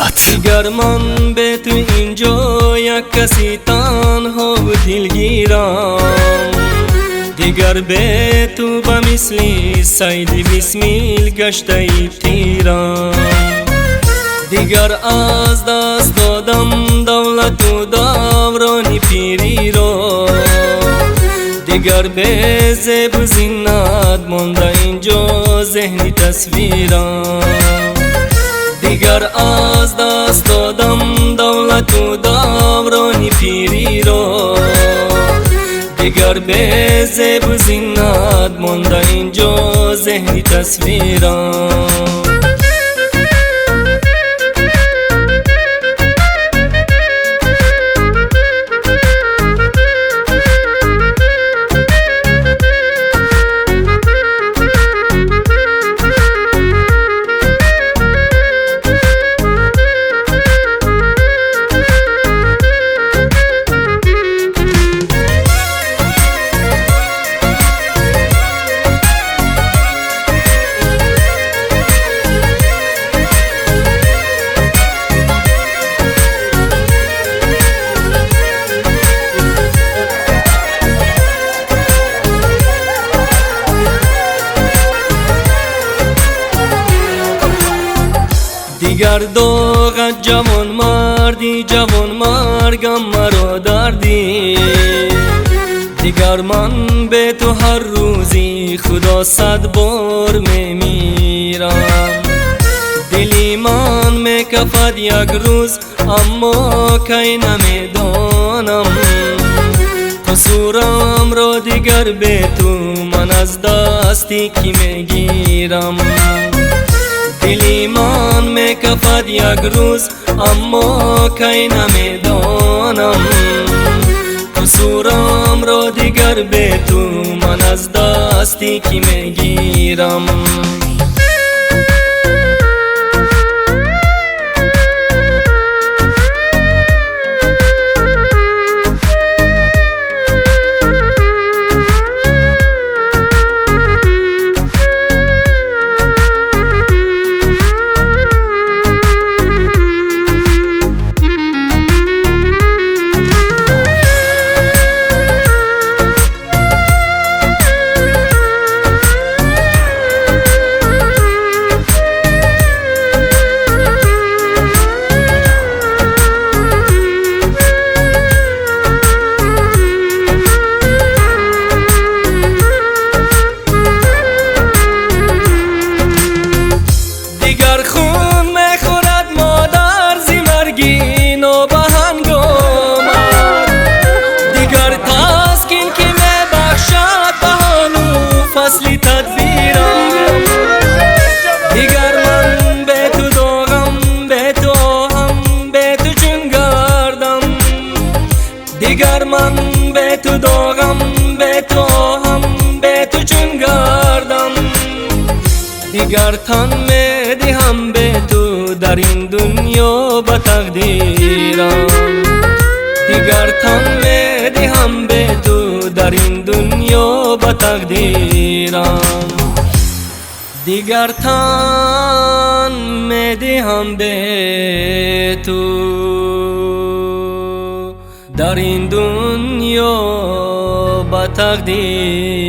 نیمت. دیگر من به تو اینجا یک کسی تنها و دلگیرم، دیگر به تو به مثلی سید بسمیل گشته ای تیرم. دیگر از دست دادم دولت و دوران پیری را، دیگر به زیب و زینت مانده اینجا ذهنی تصویرم. دیگر از دست دادم دولت و دوران پیری را، دیگر به زیب و زینت مانده اینجا ذهنی تصویرم. دیگر داغت جوان مردی جوان مرگم مرا دردی، دیگر من به تو هر روزی خدا 100 بار میمیرم. دلی من میکفد یک روز اما کی نمیدانم، قصورم را دیگر به تو من از دستی کی میگیرم. دلی من میکفد یک روز اما کی نمیدانم، قصورم را دیگر به تو من از دستی کی میگیرم. دیگر من به تو داغم به تو هم به تو چون گردم، دیگر من به تو داغم به تو هم به تو چون گردم. دیگر تن میدهم به تو در این دنیا به تقدیرم، دیگر تن میدهم به تو در این دنیا به تقدیرم. دیگر تن میدهم به تو در این دنیا به تقدیرم.